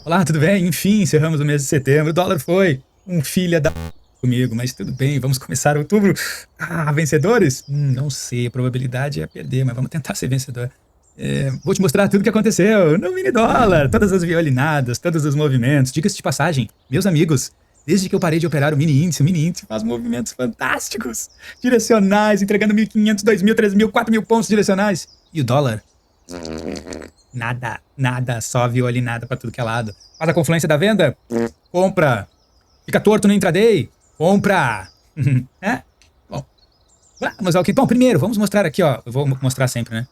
Olá, tudo bem? Enfim, encerramos o mês de setembro. O dólar foi um filho da comigo, mas tudo bem, vamos começar outubro. Ah, vencedores? Não sei, a probabilidade é perder, mas vamos tentar ser vencedor. Vou te mostrar tudo o que aconteceu no mini dólar, todas as violinadas, todos os movimentos. Diga-se de passagem, meus amigos, desde que eu parei de operar o mini índice faz movimentos fantásticos, direcionais, entregando 1.500, 2.000, 3.000, 4.000 pontos direcionais. E o dólar? Nada, só violinada pra tudo que é lado. Faz a confluência da venda? Compra. Fica torto no intraday? Compra. É? Bom, vamos ao que... Bom, primeiro, vamos mostrar aqui, ó. Eu vou mostrar sempre, né?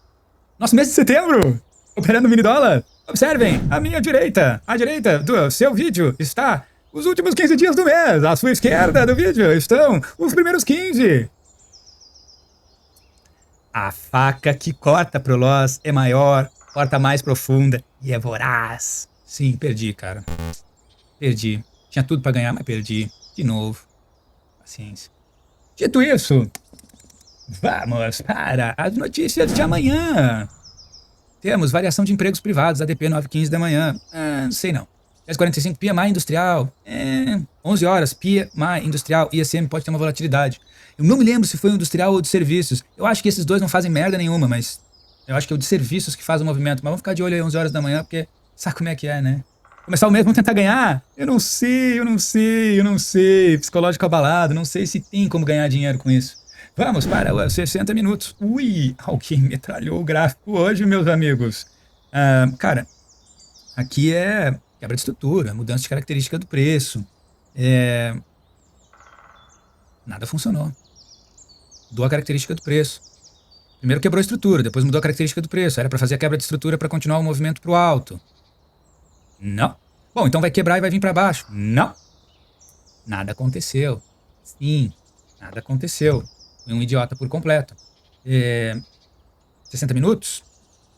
Nosso mês de setembro, operando mini dólar. Observem, à minha direita, à direita do seu vídeo está os últimos 15 dias do mês. À sua esquerda do vídeo estão os primeiros 15. A faca que corta pro loss é maior, corta mais profunda e é voraz. Sim, perdi, cara. Perdi. Tinha tudo pra ganhar, mas perdi. De novo. Paciência. Dito isso, vamos para as notícias de amanhã. Temos variação de empregos privados, ADP 9h15 da manhã. Não sei não. 10h45, PMI industrial. 11 horas, PMI industrial. ISM pode ter uma volatilidade. Eu não me lembro se foi o industrial ou de serviços. Eu acho que esses dois não fazem merda nenhuma, mas eu acho que é o de serviços que faz o movimento. Mas vamos ficar de olho aí 11 horas da manhã, porque sabe como é que é, né? Começar o mês, vamos tentar ganhar? Eu não sei. Psicológico abalado, não sei se tem como ganhar dinheiro com isso. Vamos para os 60 minutos. Ui, alguém metralhou o gráfico hoje, meus amigos. Cara, aqui é quebra de estrutura, mudança de característica do preço. Nada funcionou. Mudou a característica do preço. Primeiro quebrou a estrutura, depois mudou a característica do preço. Era para fazer a quebra de estrutura para continuar o movimento para o alto. Não. Bom, então vai quebrar e vai vir para baixo. Não. Nada aconteceu. Sim, nada aconteceu. Fui um idiota por completo. 60 minutos?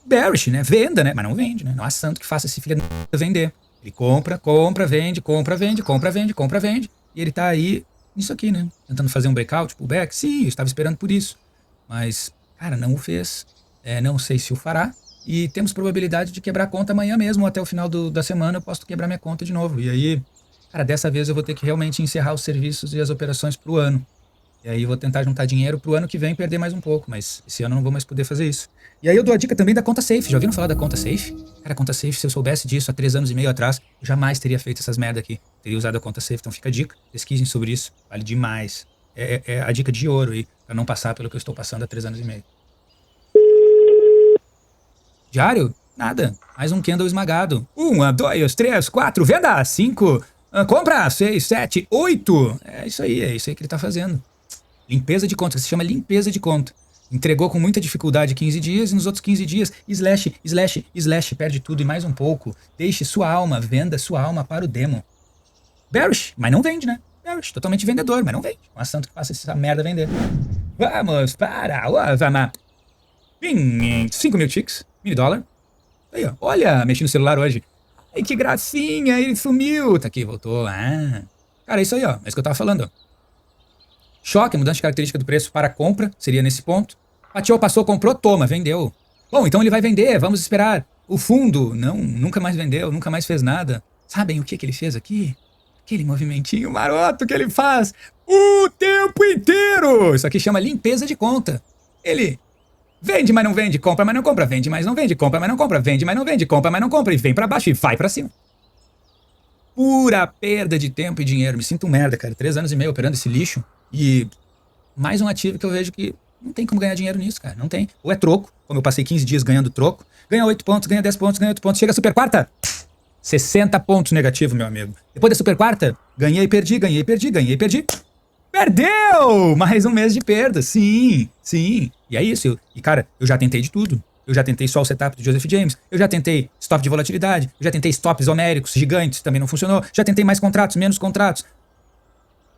Bearish, né? Venda, né? Mas não vende, né? Não há santo que faça esse filho da vender. Ele compra, vende. E ele tá aí, nisso aqui, né? Tentando fazer um breakout, pullback. Sim, eu estava esperando por isso. Mas, cara, não o fez. Não sei se o fará. E temos probabilidade de quebrar a conta amanhã mesmo, até o final da semana eu posso quebrar minha conta de novo. E aí, cara, dessa vez eu vou ter que realmente encerrar os serviços e as operações pro ano. E aí eu vou tentar juntar dinheiro pro ano que vem e perder mais um pouco, mas esse ano eu não vou mais poder fazer isso. E aí eu dou a dica também da conta Safe. Já ouviram falar da conta Safe? Cara, a conta Safe, se eu soubesse disso há 3 anos e meio atrás, eu jamais teria feito essas merda aqui. Teria usado a conta Safe, então fica a dica. Pesquisem sobre isso, vale demais. É a dica de ouro aí, pra não passar pelo que eu estou passando há 3 anos e meio. Diário? Nada. Mais um candle esmagado. 1, 2, 3, 4, venda! 5, compra! 6, 7, 8. É isso aí que ele tá fazendo. Limpeza de conta, que se chama limpeza de conta. Entregou com muita dificuldade 15 dias e nos outros 15 dias, slash, perde tudo e mais um pouco. Deixe sua alma, venda sua alma para o demo. Bearish, mas não vende, né? Bearish, totalmente vendedor, mas não vende. Um assunto que faça essa merda vender. Vamos para o Vama. 5.000 ticks, mini dólar. Aí, ó. Olha, mexi no celular hoje. Ai, que gracinha, ele sumiu. Tá aqui, voltou. Cara, é isso aí, ó. É isso que eu tava falando, ó. Choque, mudança de característica do preço para compra, seria nesse ponto. Fatiou, passou, comprou, toma, vendeu. Bom, então ele vai vender, vamos esperar. O fundo, não, nunca mais vendeu, nunca mais fez nada. Sabem o que ele fez aqui? Aquele movimentinho maroto que ele faz o tempo inteiro. Isso aqui chama limpeza de conta. Ele vende, mas não vende, compra, mas não compra, vende, mas não vende, compra, mas não compra, vende, mas não vende, compra, mas não compra, e vem pra baixo e vai pra cima. Pura perda de tempo e dinheiro. Me sinto um merda, cara. 3 anos e meio operando esse lixo. E mais um ativo que eu vejo que não tem como ganhar dinheiro nisso, cara. Não tem. Ou é troco, como eu passei 15 dias ganhando troco. Ganha 8 pontos, ganha 10 pontos, ganha 8 pontos. Chega a super quarta, 60 pontos negativo, meu amigo. Depois da super quarta, ganhei, perdi. Perdeu! Mais um mês de perda. Sim. E é isso. E, cara, eu já tentei de tudo. Eu já tentei só o setup do Joseph James. Eu já tentei stop de volatilidade. Eu já tentei stops homéricos gigantes. Também não funcionou. Já tentei mais contratos, menos contratos.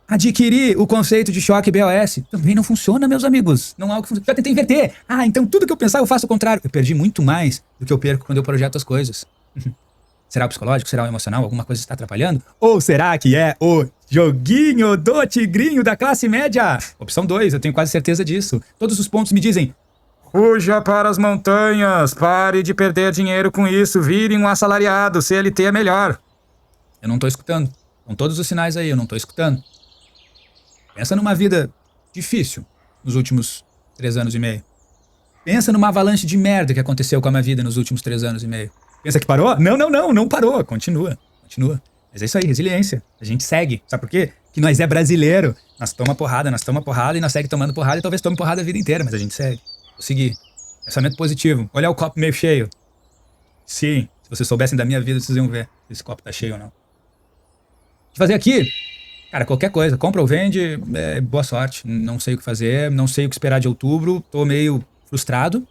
Adquirir o conceito de choque BOS. Também não funciona, meus amigos. Não há o que funciona. Já tentei inverter. Então tudo que eu pensar eu faço o contrário. Eu perdi muito mais do que eu perco quando eu projeto as coisas. Será o psicológico? Será o emocional? Alguma coisa está atrapalhando? Ou será que é o joguinho do tigrinho da classe média? Opção 2, eu tenho quase certeza disso. Todos os pontos me dizem: fuja para as montanhas, pare de perder dinheiro com isso, vire um assalariado, CLT é melhor. Eu não tô escutando. Estão todos os sinais aí, eu não tô escutando. Pensa numa vida difícil nos últimos 3 anos e meio. Pensa numa avalanche de merda que aconteceu com a minha vida nos últimos 3 anos e meio. Pensa que parou? Não, não, não, não parou. Continua, continua. Mas é isso aí, resiliência. A gente segue. Sabe por quê? Que nós é brasileiro. Nós toma porrada e nós segue tomando porrada e talvez tome porrada a vida inteira, mas a gente segue. Vou seguir. Pensamento positivo. Olhar o copo meio cheio. Sim, se vocês soubessem da minha vida, vocês iam ver se esse copo tá cheio ou não. O que fazer aqui? Cara, qualquer coisa. Compra ou vende, boa sorte. Não sei o que fazer, não sei o que esperar de outubro. Tô meio frustrado.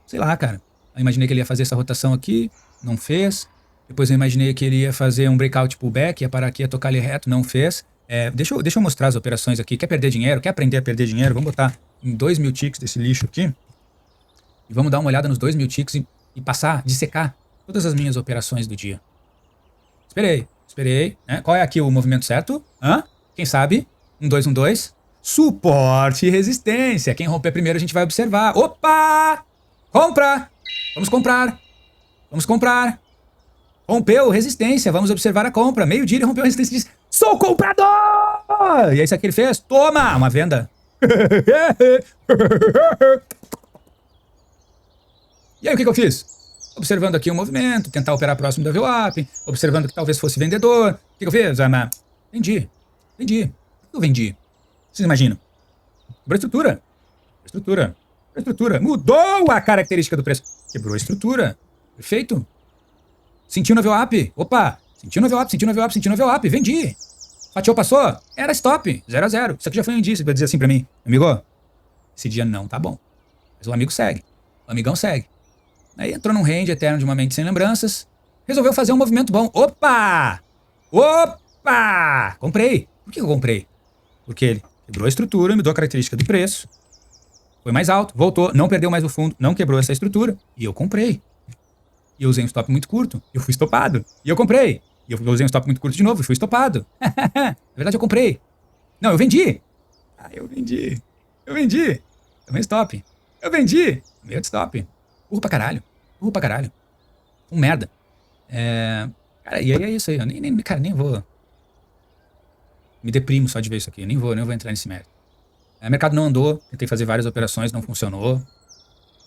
Sei lá, cara. Eu imaginei que ele ia fazer essa rotação aqui, não fez. Depois eu imaginei que ele ia fazer um breakout pullback, ia parar aqui, ia tocar ali reto, não fez. Deixa eu mostrar as operações aqui. Quer perder dinheiro? Quer aprender a perder dinheiro? Vamos botar em 2.000 ticks desse lixo aqui. E vamos dar uma olhada nos 2.000 ticks e passar, dissecar todas as minhas operações do dia. Esperei. Né? Qual é aqui o movimento certo? Hã? Quem sabe? 1, 2, 1, 2. Suporte e resistência. Quem romper primeiro a gente vai observar. Opa! Compra! Vamos comprar. Vamos comprar. Rompeu resistência. Vamos observar a compra. Meio-dia ele rompeu a resistência e disse: sou comprador! E é isso que ele fez. Toma! Uma venda. E aí o que eu fiz? Observando aqui o movimento, tentar operar próximo da VWAP, observando que talvez fosse vendedor. O que eu fiz? Vendi. Por que eu vendi? Vocês imaginam? Quebrou a estrutura. Mudou a característica do preço. Quebrou a estrutura. Perfeito. Sentiu na VWAP. Opa. Sentiu na VWAP. Vendi. Fatiou, passou. Era stop. 0 a 0. Isso aqui já foi um indício pra dizer assim pra mim. Amigo, esse dia não tá bom. Mas o amigo segue. O amigão segue. Aí entrou num range eterno de uma mente sem lembranças. Resolveu fazer um movimento bom. Opa! Comprei. Por que eu comprei? Porque ele quebrou a estrutura, mudou a característica do preço. Foi mais alto, voltou, não perdeu mais o fundo, não quebrou essa estrutura. E eu comprei. E eu usei um stop muito curto. E eu fui estopado. E eu comprei. E eu usei um stop muito curto de novo e fui estopado. Na verdade eu comprei. Não, eu vendi. Eu vendi. Tomei stop. Eu vendi. Meio de stop. Burro pra caralho. Um merda. Cara, e aí é isso aí. Eu nem vou. Me deprimo só de ver isso aqui. Eu nem vou entrar nesse mérito. O mercado não andou. Tentei fazer várias operações, não funcionou.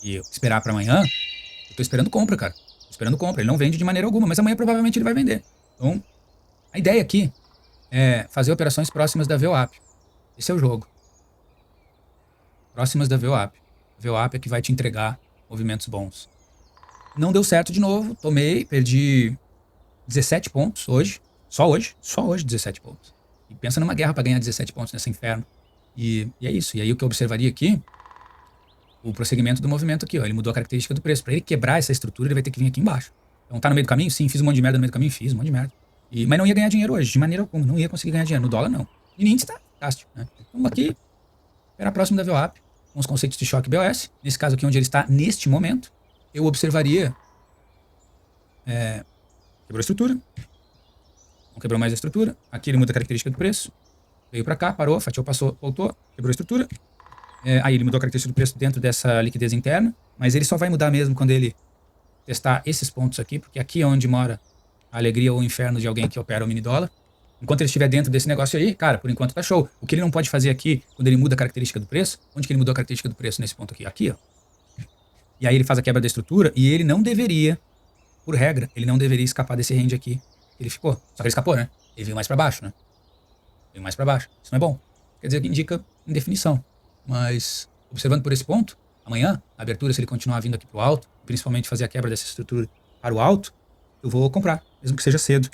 E esperar pra amanhã. Eu tô esperando compra, cara. Ele não vende de maneira alguma, mas amanhã provavelmente ele vai vender. Então, a ideia aqui é fazer operações próximas da VWAP. Esse é o jogo. Próximas da VWAP. A VWAP é que vai te entregar movimentos bons. Não deu certo de novo. Perdi 17 pontos hoje. Só hoje 17 pontos. E pensa numa guerra pra ganhar 17 pontos nesse inferno. E é isso. E aí o que eu observaria aqui, o prosseguimento do movimento aqui, ó. Ele mudou a característica do preço. Pra ele quebrar essa estrutura, ele vai ter que vir aqui embaixo. Então tá no meio do caminho? Sim, fiz um monte de merda no meio do caminho? Fiz um monte de merda. Mas não ia ganhar dinheiro hoje, de maneira alguma. Não ia conseguir ganhar dinheiro. No dólar, não. E nem está fantástico, né? Vamos aqui, esperar próximo da VWAP, com os conceitos de choque BOS. Nesse caso aqui, onde ele está neste momento, eu observaria... quebrou a estrutura. Não quebrou mais a estrutura. Aqui ele muda a característica do preço. Veio pra cá, parou, fatiou, passou, voltou, quebrou a estrutura. Aí ele mudou a característica do preço dentro dessa liquidez interna, mas ele só vai mudar mesmo quando ele testar esses pontos aqui, porque aqui é onde mora a alegria ou o inferno de alguém que opera o mini dólar. Enquanto ele estiver dentro desse negócio aí, cara, por enquanto tá show. O que ele não pode fazer aqui, quando ele muda a característica do preço, onde que ele mudou a característica do preço nesse ponto aqui? Aqui, ó. E aí ele faz a quebra da estrutura e ele não deveria, por regra, ele não deveria escapar desse range aqui. Ele ficou. Só que ele escapou, né? Ele veio mais pra baixo, né? Isso não é bom. Quer dizer que indica indefinição. Mas, observando por esse ponto, amanhã, a abertura, se ele continuar vindo aqui pro alto, principalmente fazer a quebra dessa estrutura para o alto, eu vou comprar, mesmo que seja cedo.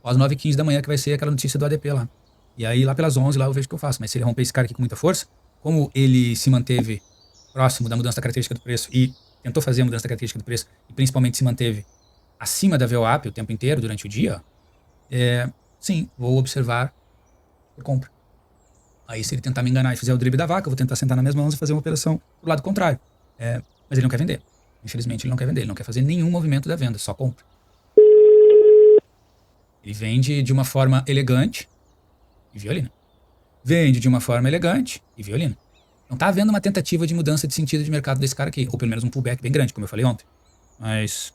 Às 9h15 da manhã, que vai ser aquela notícia do ADP lá. E aí, lá pelas 11, lá eu vejo o que eu faço. Mas se ele romper esse cara aqui com muita força, como ele se manteve próximo da mudança da característica do preço e tentou fazer a mudança da característica do preço e principalmente se manteve acima da VWAP o tempo inteiro, durante o dia, sim, vou observar por compra. Aí se ele tentar me enganar e fizer o drible da vaca, eu vou tentar sentar na mesma 11 e fazer uma operação pro lado contrário. Mas ele não quer vender. Infelizmente ele não quer vender, ele não quer fazer nenhum movimento da venda, só compra. Ele vende de uma forma elegante e violina. Não tá havendo uma tentativa de mudança de sentido de mercado desse cara aqui, ou pelo menos um pullback bem grande, como eu falei ontem. Mas,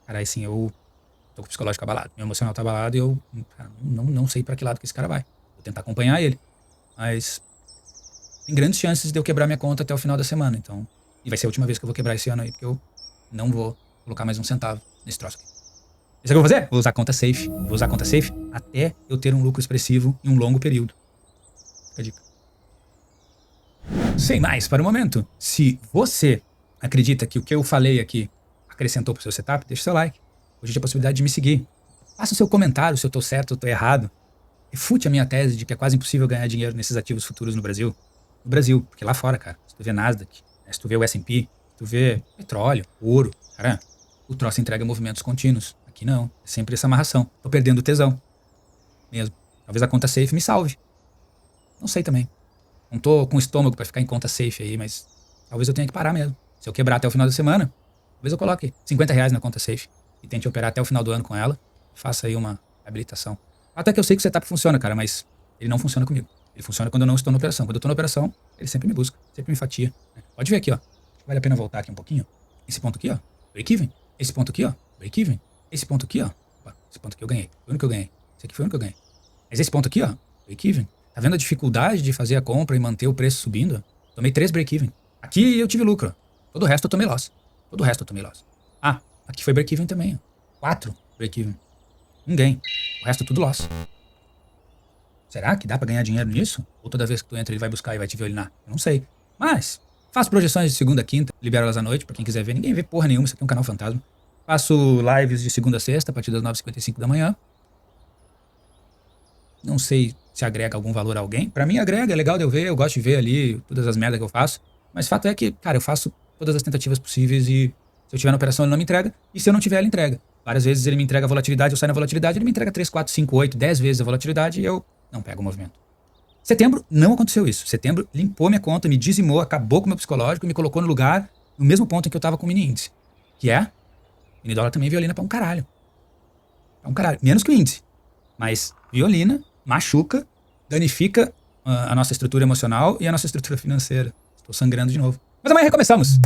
cara, assim, eu Tô com o psicológico abalado. Meu emocional tá abalado e eu, cara, não sei pra que lado que esse cara vai. Vou tentar acompanhar ele. Mas tem grandes chances de eu quebrar minha conta até o final da semana, então. E vai ser a última vez que eu vou quebrar esse ano aí, porque eu não vou colocar mais um centavo nesse troço aqui. Isso é o que eu vou fazer? Vou usar a conta safe. Vou usar a conta safe até eu ter um lucro expressivo em um longo período. Fica a dica. Sem mais para o momento. Se você acredita que o que eu falei aqui acrescentou pro seu setup, deixa o seu like. Hoje tem a possibilidade de me seguir. Faça o seu comentário se eu tô certo ou tô errado. Refute a minha tese de que é quase impossível ganhar dinheiro nesses ativos futuros no Brasil. No Brasil, porque lá fora, cara, se tu vê Nasdaq, se tu vê o S&P, se tu vê petróleo, ouro, cara, o troço entrega movimentos contínuos. Aqui não, é sempre essa amarração. Tô perdendo o tesão. Mesmo. Talvez a conta safe me salve. Não sei também. Não tô com estômago pra ficar em conta safe aí, mas talvez eu tenha que parar mesmo. Se eu quebrar até o final da semana, talvez eu coloque R$50 na conta safe e tente operar até o final do ano com ela. Faça aí uma habilitação. Até que eu sei que o setup funciona, cara, mas ele não funciona comigo. Ele funciona quando eu não estou na operação. Quando eu tô na operação, ele sempre me busca, sempre me fatia. Pode ver aqui, ó. Vale a pena voltar aqui um pouquinho. Esse ponto aqui, ó, break-even. Esse ponto aqui, ó, break-even. Esse ponto aqui, ó. Opa, esse ponto aqui eu ganhei. Foi o único que eu ganhei. Esse aqui foi o único que eu ganhei. Mas esse ponto aqui, ó, break-even. Tá vendo a dificuldade de fazer a compra e manter o preço subindo? Tomei 3 break-even. Aqui eu tive lucro. Todo o resto eu tomei loss. Todo o resto eu tomei loss. Ah, aqui foi break-even também, ó. 4 break-even. Um gain. O resto tudo loss. Será que dá pra ganhar dinheiro nisso? Ou toda vez que tu entra ele vai buscar e vai te violinar? Eu não sei. Mas faço projeções de segunda a quinta, libero elas à noite pra quem quiser ver. Ninguém vê porra nenhuma, isso aqui é um canal fantasma. Faço lives de segunda a sexta, a partir das 9h55 da manhã. Não sei se agrega algum valor a alguém. Pra mim agrega, é legal de eu ver, eu gosto de ver ali todas as merdas que eu faço. Mas fato é que, cara, eu faço todas as tentativas possíveis e se eu tiver na operação ele não me entrega. E se eu não tiver, ele entrega. Várias vezes ele me entrega a volatilidade, eu saio na volatilidade, ele me entrega 3, 4, 5, 8, 10 vezes a volatilidade e eu não pego o movimento. Setembro não aconteceu isso. Setembro limpou minha conta, me dizimou, acabou com o meu psicológico e me colocou no lugar, no mesmo ponto em que eu tava com o mini índice. Que é, mini dólar também violina pra um caralho. Pra um caralho. Menos que o índice. Mas violina, machuca, danifica a nossa estrutura emocional e a nossa estrutura financeira. Estou sangrando de novo. Mas amanhã recomeçamos.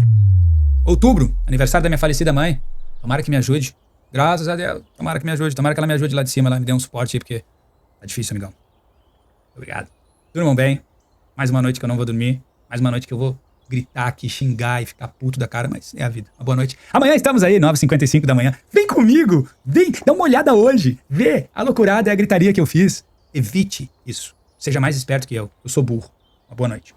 Outubro, aniversário da minha falecida mãe. Tomara que me ajude. Graças a Deus. Tomara que me ajude. Tomara que ela me ajude lá de cima. Ela me dê um suporte aí, porque tá difícil, amigão. Obrigado. Durmam bem. Mais uma noite que eu não vou dormir. Mais uma noite que eu vou gritar aqui, xingar e ficar puto da cara, mas é a vida. Uma boa noite. Amanhã estamos aí, 9h55 da manhã. Vem comigo. Vem, dá uma olhada hoje. Vê a loucurada e a gritaria que eu fiz. Evite isso. Seja mais esperto que eu. Eu sou burro. Uma boa noite.